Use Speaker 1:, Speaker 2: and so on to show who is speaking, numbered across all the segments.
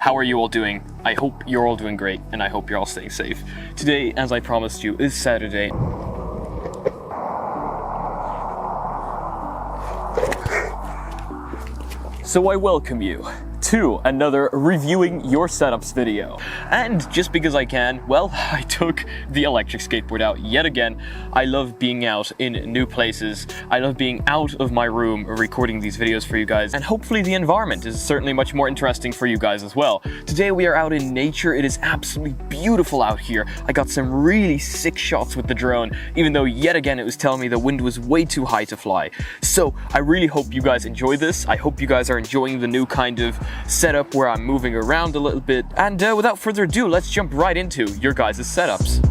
Speaker 1: How are you all doing? I hope you're all doing great, and I hope you're all staying safe. Today, as I promised you, is Saturday. So I welcome you to another Reviewing Your Setups video. And just because I can, well, I took the electric skateboard out yet again. I love being out in new places. I love being out of my room recording these videos for you guys. And hopefully the environment is certainly much more interesting for you guys as well. Today we are out in nature. It is absolutely beautiful out here. I got some really sick shots with the drone, even though yet again it was telling me the wind was way too high to fly. So I really hope you guys enjoy this. I hope you guys are enjoying the new kind of setup where I'm moving around a little bit. And without further ado, let's jump right into your guys' setups.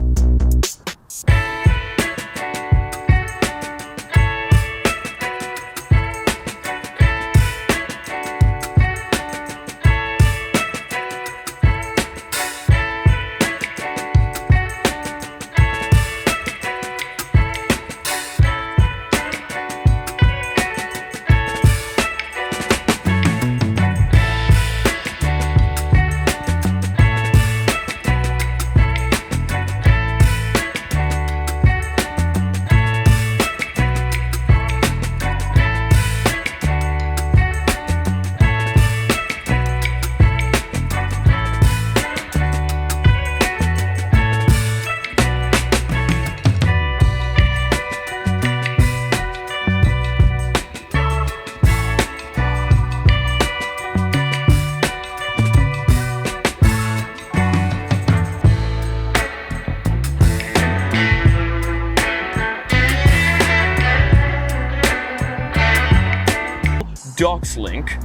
Speaker 1: Docs link,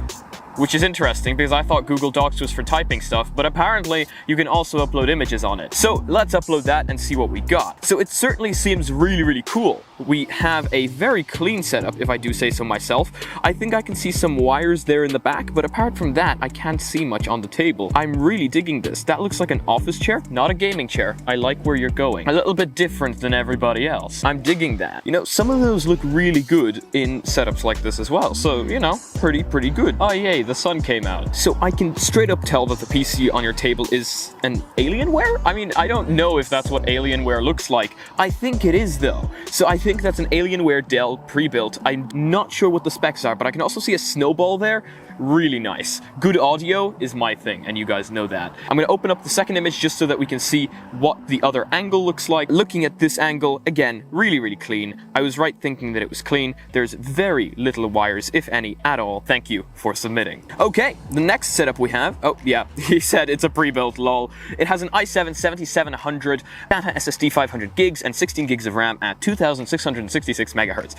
Speaker 1: which is interesting because I thought Google Docs was for typing stuff, but apparently you can also upload images on it. So let's upload that and see what we got. So it certainly seems really cool. We have a very clean setup, if I do say so myself. I think I can see some wires there in the back, but apart from that, I can't see much on the table. I'm really digging this. That looks like an office chair, not a gaming chair. I like where you're going. A little bit different than everybody else. I'm digging that. You know, some of those look really good in setups like this as well. So, you know, pretty good. Oh yay, the sun came out. So I can straight up tell that the PC on your table is an Alienware? I mean, I don't know if that's what Alienware looks like. I think it is though. So I think that's an Alienware Dell pre-built. I'm not sure what the specs are, but I can also see a snowball there. Really nice. Good audio is my thing, and you guys know that. I'm gonna open up the second image just so that we can see what the other angle looks like. Looking at this angle, again, really clean. I was right thinking that it was clean. There's very little wires, if any, at all. Thank you for submitting. Okay, the next setup we have, oh yeah, he said it's a pre-built, lol. It has an i7-7700 SATA SSD 500 gigs and 16 gigs of RAM at 2666 megahertz.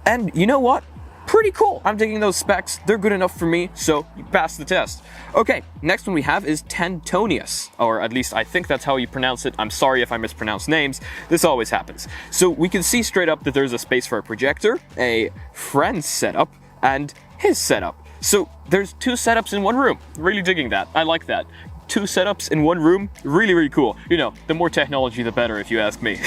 Speaker 1: And you know what? Pretty cool. I'm digging those specs. They're good enough for me, so you pass the test. Okay, next one we have is Tentonius, or at least I think that's how you pronounce it. I'm sorry if I mispronounce names. This always happens. So we can see straight up that there's a space for a projector, a friend's setup, and his setup. So there's two setups in one room. Really digging that. I like that. Two setups in one room. Really cool. You know, the more technology, the better, if you ask me.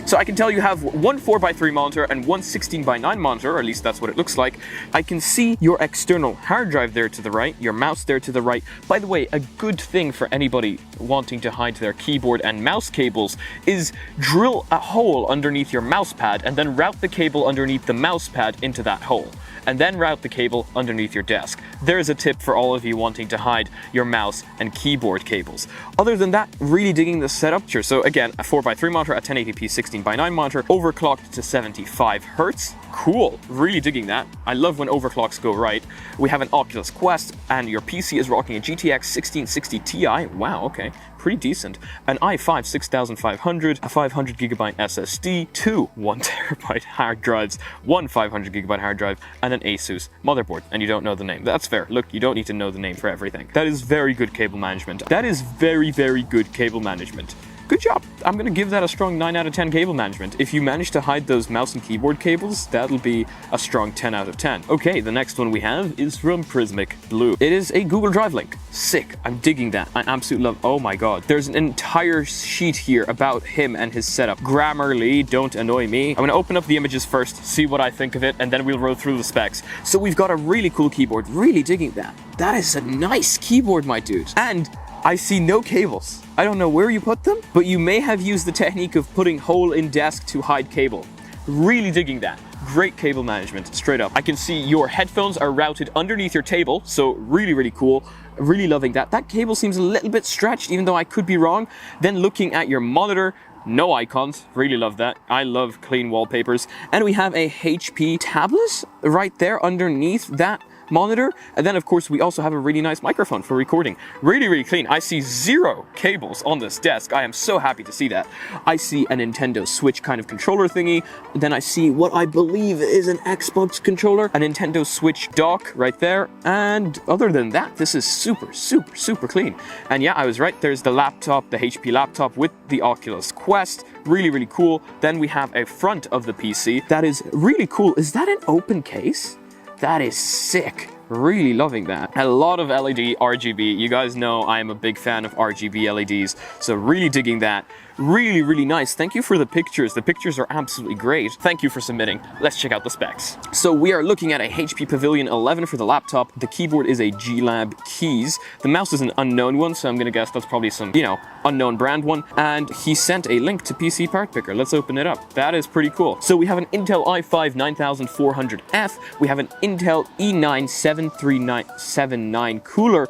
Speaker 1: So I can tell you have one 4x3 monitor and one 16:9 monitor, or at least that's what it looks like. I can see your external hard drive there to the right, your mouse there to the right. By the way, a good thing for anybody wanting to hide their keyboard and mouse cables is drill a hole underneath your mouse pad and then route the cable underneath the mouse pad into that hole. And then route the cable underneath your desk. There's a tip for all of you wanting to hide your mouse and keyboard cables. Other than that, really digging the setup here. So again, a 4x3 monitor, a 1080p 16:9 monitor, overclocked to 75 Hz. Cool, really digging that. I love when overclocks go right. We have an Oculus Quest, and your PC is rocking a GTX 1660 Ti. Wow, okay, pretty decent. An i5 6500, a 500GB SSD, two 1TB hard drives, one 500GB hard drive, and an Asus motherboard. And you don't know the name. That's fair. Look, you don't need to know the name for everything. That is very good cable management. That is very good cable management. Good job. I'm gonna give that a strong 9 out of 10 cable management. If you manage to hide those mouse and keyboard cables, that'll be a strong 10 out of 10. Okay, the next one we have is from Prismic Blue. It is a Google Drive link. Sick, I'm digging that. I absolutely love, oh my god. There's an entire sheet here about him and his setup. Grammarly, don't annoy me. I'm gonna open up the images first, see what I think of it, and then we'll roll through the specs. So we've got a really cool keyboard, really digging that. That is a nice keyboard, my dude. And I see no cables. I don't know where you put them, but you may have used the technique of putting hole in desk to hide cable. Really digging that. Great cable management, straight up. I can see your headphones are routed underneath your table, so really, really cool. Really loving that. That cable seems a little bit stretched, even though I could be wrong. Then looking at your monitor, no icons, really love that. I love clean wallpapers. And we have a HP tablet right there underneath that monitor, and then of course we also have a really nice microphone for recording. Really, really clean. I see 0 cables on this desk. I am so happy to see that. I see a Nintendo Switch kind of controller thingy, then I see what I believe is an Xbox controller, a Nintendo Switch dock right there, and other than that, this is super, super, super clean. And yeah, I was right, there's the laptop, the HP laptop with the Oculus Quest. Really, really cool. Then we have a front of the PC that is really cool. Is that an open case? That is sick. Really loving that. A lot of LED RGB. You guys know I am a big fan of RGB LEDs, so really digging that. Really, really nice. Thank you for the pictures. The pictures are absolutely great. Thank you for submitting. Let's check out the specs. So we are looking at a HP Pavilion 11 for the laptop. The keyboard is a G-Lab Keys. The mouse is an unknown one, so I'm gonna guess that's probably some, you know, unknown brand one. And he sent a link to PC Part Picker. Let's open it up. That is pretty cool. So we have an Intel i5 9400F. We have an Intel i9 73979 cooler.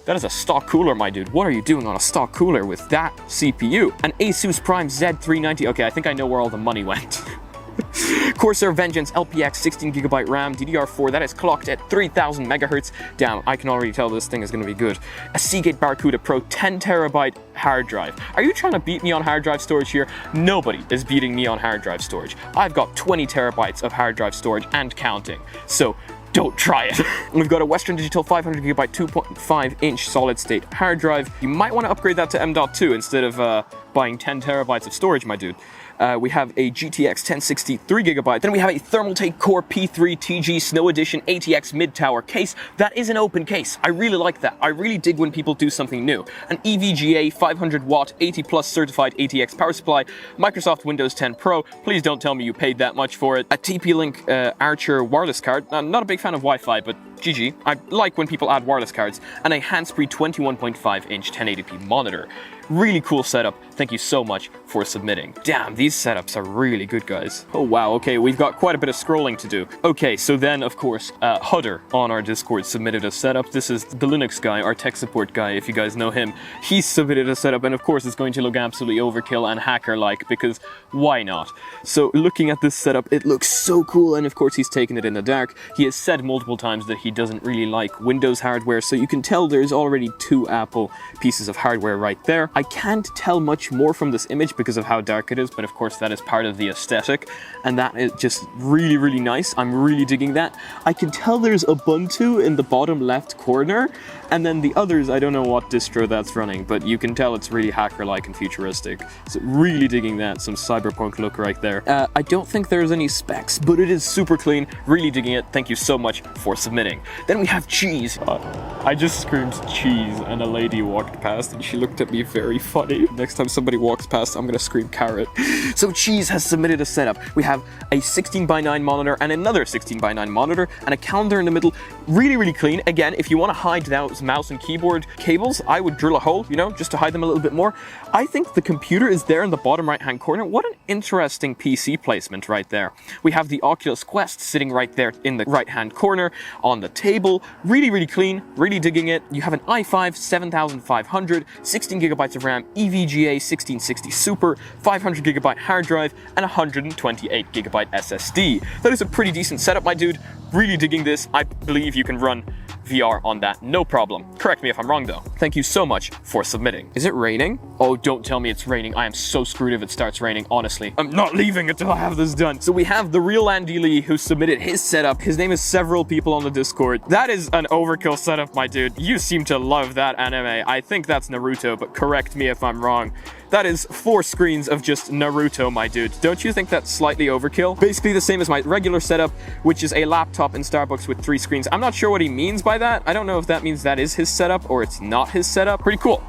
Speaker 1: That is a stock cooler, my dude. What are you doing on a stock cooler with that CPU? An Asus Prime Z390. Okay, I think I know where all the money went. Corsair Vengeance LPX 16GB RAM DDR4 that is clocked at 3000 megahertz. Damn, I can already tell this thing is going to be good. A Seagate Barracuda Pro 10TB hard drive. Are you trying to beat me on hard drive storage here? Nobody is beating me on hard drive storage. I've got 20 terabytes of hard drive storage and counting. So don't try it. We've got a Western Digital 500GB 2.5-inch solid-state hard drive. You might want to upgrade that to M.2 instead of buying 10 terabytes of storage, my dude. We have a GTX 1060 3GB. Then we have a Thermaltake Core P3 TG Snow Edition ATX mid-tower case. That is an open case. I really like that. I really dig when people do something new. An EVGA 500-watt 80+ certified ATX power supply. Microsoft Windows 10 Pro. Please don't tell me you paid that much for it. A TP-Link Archer wireless card. Not a big fan of Wi-Fi, but GG. I like when people add wireless cards. And a hands-free 21.5-inch 1080p monitor. Really cool setup. Thank you so much for submitting. Damn, these setups are really good, guys. Oh wow, okay, we've got quite a bit of scrolling to do. Okay, so then, of course, Hudder on our Discord submitted a setup. This is the Linux guy, our tech support guy, if you guys know him. He submitted a setup, and of course it's going to look absolutely overkill and hacker-like, because why not? So looking at this setup, it looks so cool, and of course he's taken it in the dark. He has said multiple times that he doesn't really like Windows hardware, so you can tell there's already 2 Apple pieces of hardware right there. I can't tell much more from this image because of how dark it is, but of course that is part of the aesthetic, and that is just really, really nice. I'm really digging that. I can tell there's Ubuntu in the bottom left corner, and then the others, I don't know what distro that's running, but you can tell it's really hacker-like and futuristic. So really digging that, some cyberpunk look right there. I don't think there's any specs, but it is super clean. Really digging it. Thank you so much for submitting. Then we have cheese. I just screamed cheese, and a lady walked past, and she looked at me very funny. Next time somebody walks past, I'm gonna scream carrot. So Cheese has submitted a setup. We have a 16:9 monitor and another 16:9 monitor and a calendar in the middle. Really, really clean. Again, if you want to hide those mouse and keyboard cables, I would drill a hole, you know, just to hide them a little bit more. I think the computer is there in the bottom right-hand corner. What an interesting PC placement right there. We have the Oculus Quest sitting right there in the right-hand corner on the table. Really, really clean. Really digging it. You have an i5 7500, 16GB of RAM, EVGA 1660 Super, 500GB hard drive, and 128GB SSD. That is a pretty decent setup, my dude. Really digging this. I believe you can run VR on that, no problem. Correct me if I'm wrong though. Thank you so much for submitting. Is it raining? Oh, don't tell me it's raining. I am so screwed if it starts raining, honestly. I'm not leaving until I have this done. So we have TheRealAndyLee who submitted his setup. His name is several people on the Discord. That is an overkill setup, my dude. You seem to love that anime. I think that's Naruto, but correct me if I'm wrong. That is 4 screens of just Naruto, my dude. Don't you think that's slightly overkill? Basically the same as my regular setup, which is a laptop in Starbucks with 3 screens. I'm not sure what he means by that. I don't know if that means that is his setup or it's not his setup. Pretty cool.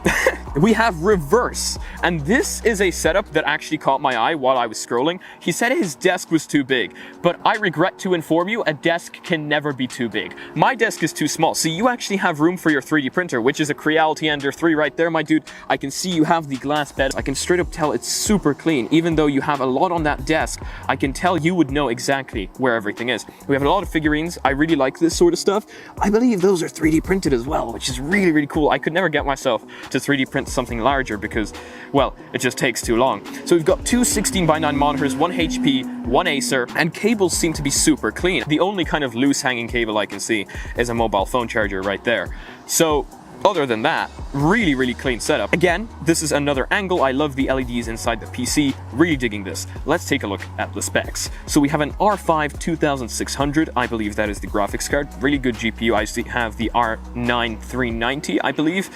Speaker 1: We have Reverse, and this is a setup that actually caught my eye while I was scrolling. He said his desk was too big, but I regret to inform you, a desk can never be too big. My desk is too small, so you actually have room for your 3D printer, which is a Creality Ender 3 right there, my dude. I can see you have the glass bed. I can straight up tell it's super clean. Even though you have a lot on that desk, I can tell you would know exactly where everything is. We have a lot of figurines. I really like this sort of stuff. I believe those are 3D printed as well, which is really, really cool. I could never get myself to 3D print something larger because, well, it just takes too long. So we've got 2 16:9 monitors, 1 HP, 1 Acer, and cables seem to be super clean. The only kind of loose hanging cable I can see is a mobile phone charger right there. So other than that, really, really clean setup. Again, this is another angle. I love the LEDs inside the PC. Really digging this. Let's take a look at the specs. So we have an R5 2600. I believe that is the graphics card. Really good GPU. I have the R9 390, I believe,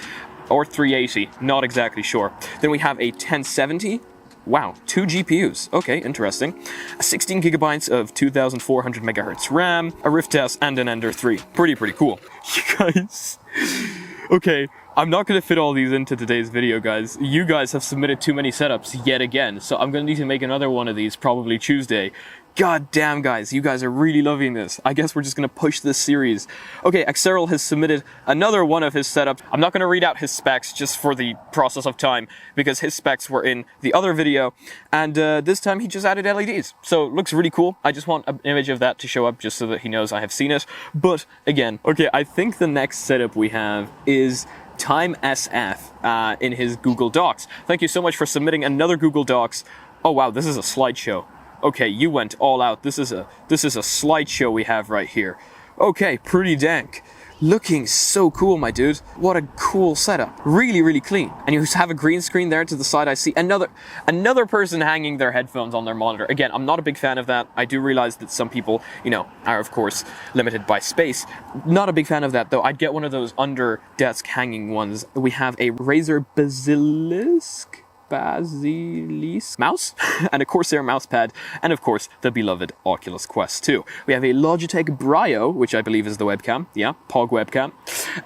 Speaker 1: or 380. Not exactly sure. Then we have a 1070. Wow, 2 GPUs. Okay, interesting. 16 gigabytes of 2400 megahertz RAM, a Rift S, and an Ender 3. Pretty cool. You guys... Okay, I'm not going to fit all these into today's video, guys. You guys have submitted too many setups yet again, so I'm going to need to make another one of these probably Tuesday. God damn, guys, you guys are really loving this. I guess we're just going to push this series. Okay, Axerol has submitted another one of his setups. I'm not going to read out his specs just for the process of time, because his specs were in the other video, and this time he just added LEDs. So it looks really cool. I just want an image of that to show up just so that he knows I have seen it. But again, okay, I think the next setup we have is TimeSF in his Google Docs. Thank you so much for submitting another Google Docs. Oh wow, this is a slideshow. Okay, you went all out. This is a slideshow we have right here. Okay, pretty dank. Looking so cool, my dude. What a cool setup. Really, really clean. And you have a green screen there to the side. I see another person hanging their headphones on their monitor. Again, I'm not a big fan of that. I do realize that some people, you know, are of course limited by space. Not a big fan of that though. I'd get one of those under desk hanging ones. We have a Razer Basilisk mouse and a Corsair mousepad, and of course the beloved Oculus Quest 2. We have a Logitech Brio, which I believe is the webcam. Yeah, POG webcam.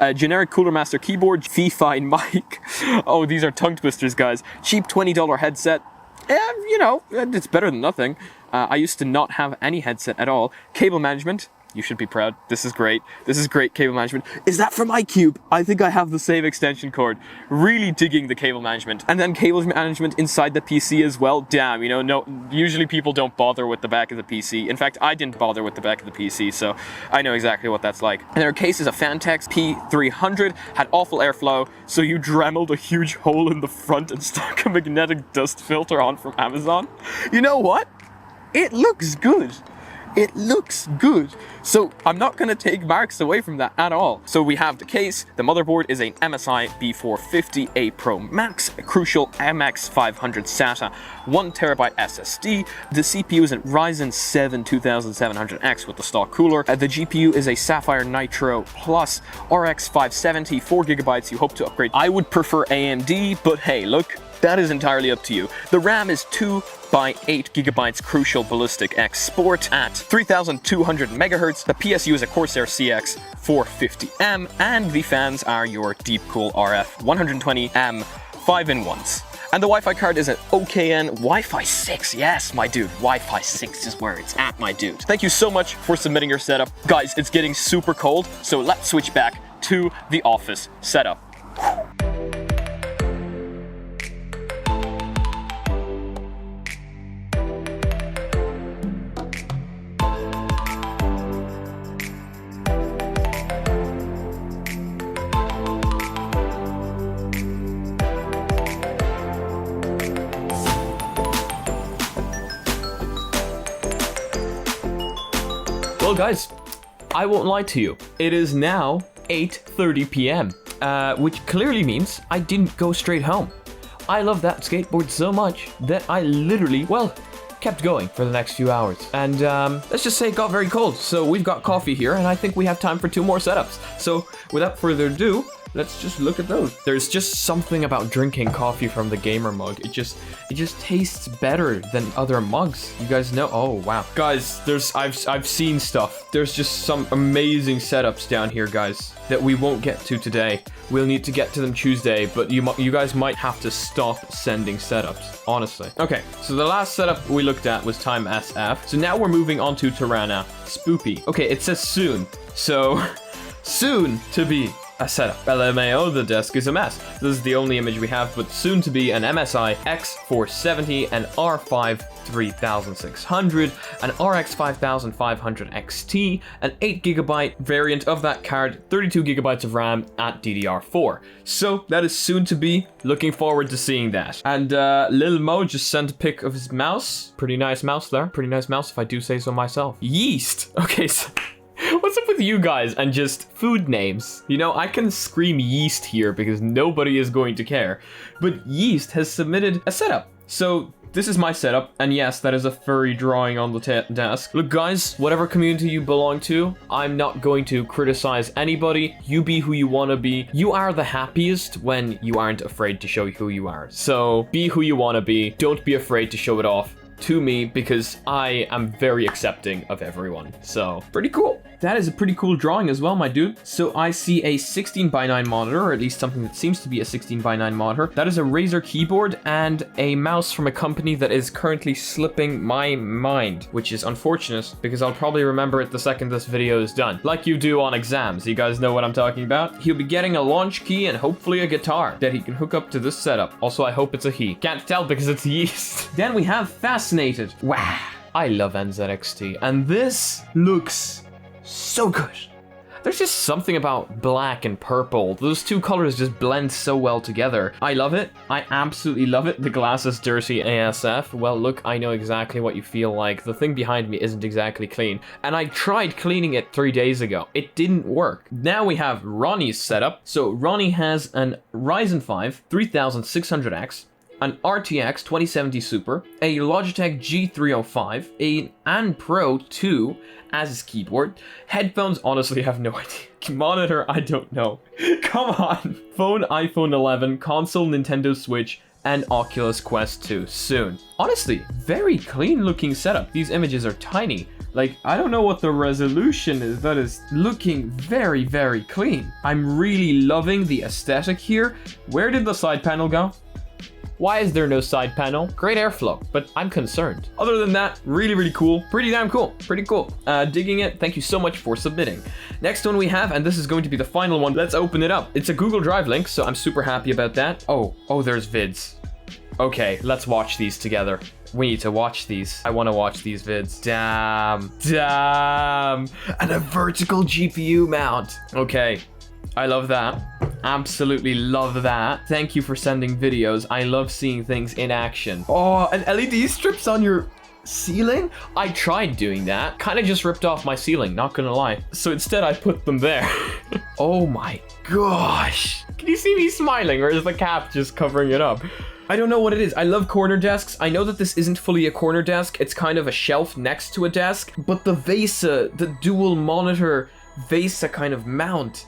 Speaker 1: A generic Cooler Master keyboard, Fine mic. Oh, these are tongue twisters, guys. Cheap $20 headset. You know, it's better than nothing. I used to not have any headset at all. Cable management. You should be proud. This is great. This is great cable management. Is that from iCube? I think I have the same extension cord. Really digging the cable management. And then cable management inside the PC as well. Damn, you know, no, usually people don't bother with the back of the PC. In fact, I didn't bother with the back of the PC, so I know exactly what that's like. And their case is a Fantex P300, had awful airflow, so you dremeled a huge hole in the front and stuck a magnetic dust filter on from Amazon. You know what? It looks good. It looks good. So I'm not going to take marks away from that at all. So we have the case. The motherboard is an MSI B450A Pro Max, a Crucial MX500 SATA, 1TB SSD. The CPU is a Ryzen 7 2700X with the stock cooler. The GPU is a Sapphire Nitro Plus RX 570, 4GB. You hope to upgrade. I would prefer AMD, but hey, look, that is entirely up to you. The RAM is 2 by 8 GB Crucial Ballistic X Sport at 3200 MHz. The PSU is a Corsair CX 450M, and the fans are your Deepcool RF 120M 5-in-1s. And the Wi-Fi card is an OKN Wi-Fi 6. Yes, my dude, Wi-Fi 6 is where it's at, my dude. Thank you so much for submitting your setup. Guys, it's getting super cold, so let's switch back to the office setup. Well guys, I won't lie to you. It is now 8:30 p.m. which clearly means I didn't go straight home. I love that skateboard so much that I literally, well, kept going for the next few hours. And let's just say it got very cold. So we've got coffee here, and I think we have time for 2 more setups. So without further ado, let's just look at those. There's just something about drinking coffee from the gamer mug. It just tastes better than other mugs. You guys know? Oh wow, guys. I've seen stuff. There's just some amazing setups down here, guys, that we won't get to today. We'll need to get to them Tuesday, but you guys might have to stop sending setups, honestly. Okay, so the last setup we looked at was TimeSF. So now we're moving on to ToranaSpoopy. Okay, it says soon. So soon to be a setup. LMAO, the desk is a mess. This is the only image we have, but soon to be an MSI X470, an R5 3600, an RX 5500 XT, an 8GB variant of that card, 32GB of RAM at DDR4. So that is soon to be. Looking forward to seeing that. And Lil Mo just sent a pic of his mouse. Pretty nice mouse there. Pretty nice mouse if I do say so myself. Yeast. Okay, so what's up with you guys and just food names? You know, I can scream Yeast here because nobody is going to care. But Yeast has submitted a setup. So this is my setup, and yes, that is a furry drawing on the desk. Look guys, whatever community you belong to, I'm not going to criticize anybody. You be who you want to be. You are the happiest when you aren't afraid to show who you are. So be who you want to be. Don't be afraid to show it off to me because I am very accepting of everyone. So pretty cool. That is a pretty cool drawing as well, my dude. So I see a 16:9 monitor, or at least something that seems to be a 16:9 monitor. That is a Razer keyboard and a mouse from a company that is currently slipping my mind, which is unfortunate because I'll probably remember it the second this video is done. Like you do on exams. You guys know what I'm talking about? He'll be getting a launch key and hopefully a guitar that he can hook up to this setup. Also, I hope it's a he. Can't tell because it's Yeast. Then we have Fascinated. Wow. I love NZXT. And this looks so good. There's just something about black and purple. Those two colors just blend so well together. I love it. I absolutely love it. The glass is dirty ASF. Well, look, I know exactly what you feel like. The thing behind me isn't exactly clean. And I tried cleaning it 3 days ago. It didn't work. Now we have Roni's setup. So Roni has an Ryzen 5 3600X, an RTX 2070 Super, a Logitech G305, an Pro 2 as his keyboard. Headphones, honestly, I have no idea. Monitor, I don't know. Come on. Phone, iPhone 11, console, Nintendo Switch, and Oculus Quest 2 soon. Honestly, very clean looking setup. These images are tiny. Like, I don't know what the resolution is. That is looking very, very clean. I'm really loving the aesthetic here. Where did the side panel go? Why is there no side panel? Great airflow, but I'm concerned. Other than that, really, really cool. Pretty damn cool. Pretty cool. Digging it. Thank you so much for submitting. Next one we have, and this is going to be the final one. Let's open it up. It's a Google Drive link, so I'm super happy about that. Oh, there's vids. Okay, let's watch these together. We need to watch these. I want to watch these vids. Damn. And a vertical GPU mount. Okay, I love that. Absolutely love that. Thank you for sending videos. I love seeing things in action. Oh, and LED strips on your ceiling? I tried doing that. Kind of just ripped off my ceiling, not gonna lie. So instead I put them there. Oh my gosh. Can you see me smiling, or is the cap just covering it up? I don't know what it is. I love corner desks. I know that this isn't fully a corner desk. It's kind of a shelf next to a desk. But the VESA, the dual monitor VESA kind of mount,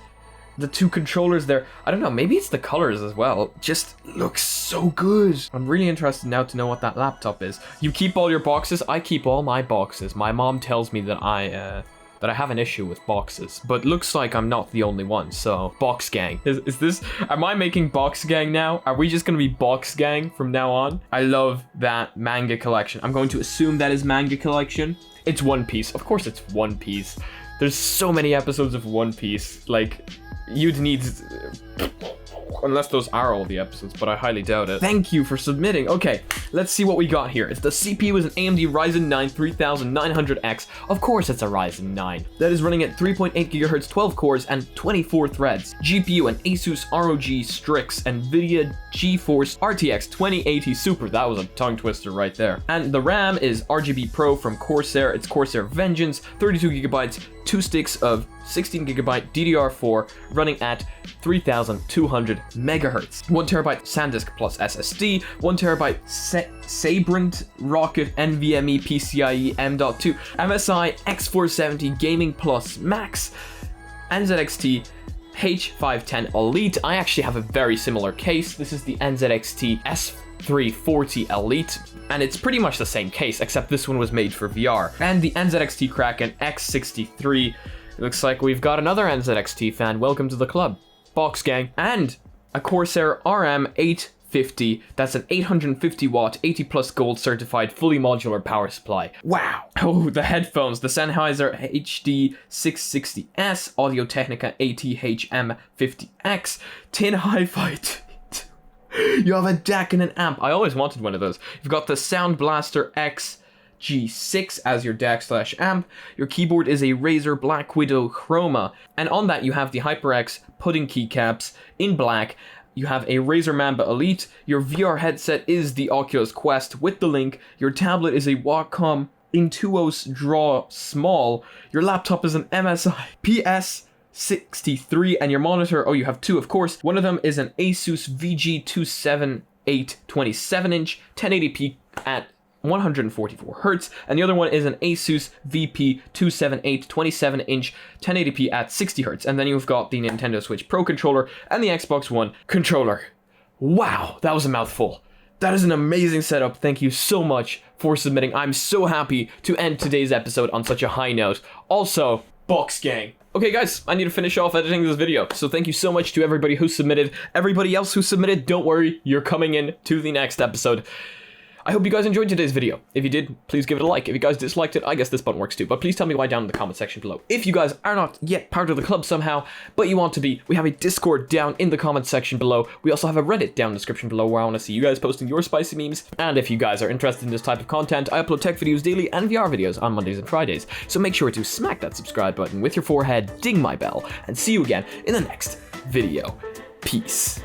Speaker 1: the two controllers there, I don't know, maybe it's the colors as well, just looks so good. I'm really interested now to know what that laptop is. You keep all your boxes? I keep all my boxes. My mom tells me that I have an issue with boxes, but looks like I'm not the only one, so box gang. Is this, am I making box gang now? Are we just gonna be box gang from now on? I love that manga collection. I'm going to assume that is manga collection. It's One Piece. Of course it's One Piece. There's so many episodes of One Piece, like, you'd need, unless those are all the episodes, but I highly doubt it. Thank you for submitting. Okay, let's see what we got here. It's the CPU is an AMD Ryzen 9 3900X. Of course it's a Ryzen 9. That is running at 3.8 GHz, 12 cores, and 24 threads. GPU, an Asus ROG Strix, NVIDIA GeForce RTX 2080 Super. That was a tongue twister right there. And the RAM is RGB Pro from Corsair. It's Corsair Vengeance, 32 GB, 2 sticks of 16GB DDR4 running at 3200 megahertz, 1TB SanDisk Plus SSD, 1TB Sabrent Rocket NVMe PCIe M.2 MSI X470 Gaming Plus Max, NZXT H510 Elite. I actually have a very similar case. This is the NZXT S340 Elite, and it's pretty much the same case, except this one was made for VR. And the NZXT Kraken X63. It looks like we've got another NZXT fan. Welcome to the club, Box Gang. And a Corsair RM850. That's an 850 watt, 80 plus gold certified, fully modular power supply. Wow. Oh, the headphones. The Sennheiser HD660S, Audio-Technica ATH-M50X, Tin Hi-Fi. You have a DAC and an amp. I always wanted one of those. You've got the Sound Blaster XG6 as your DAC/amp. Your keyboard is a Razer Black Widow Chroma. And on that you have the HyperX pudding keycaps in black. You have a Razer Mamba Elite. Your VR headset is the Oculus Quest with the Link. Your tablet is a Wacom Intuos Draw Small. Your laptop is an MSI PS63, and your monitor, oh, you have two, of course. One of them is an Asus VG278 27-inch 1080p at 144 Hz, and the other one is an Asus VP278 27-inch 1080p at 60 Hz. And then you've got the Nintendo Switch Pro controller and the Xbox One controller. Wow, that was a mouthful. That is an amazing setup. Thank you so much for submitting. I'm so happy to end today's episode on such a high note. Also, Box Gang. Okay guys, I need to finish off editing this video, so thank you so much to everybody who submitted. Everybody else who submitted, don't worry, you're coming in to the next episode. I hope you guys enjoyed today's video. If you did, please give it a like. If you guys disliked it, I guess this button works too. But please tell me why down in the comment section below. If you guys are not yet part of the club somehow, but you want to be, we have a Discord down in the comment section below. We also have a Reddit down in the description below where I want to see you guys posting your spicy memes. And if you guys are interested in this type of content, I upload tech videos daily and VR videos on Mondays and Fridays. So make sure to smack that subscribe button with your forehead, ding my bell, and see you again in the next video. Peace.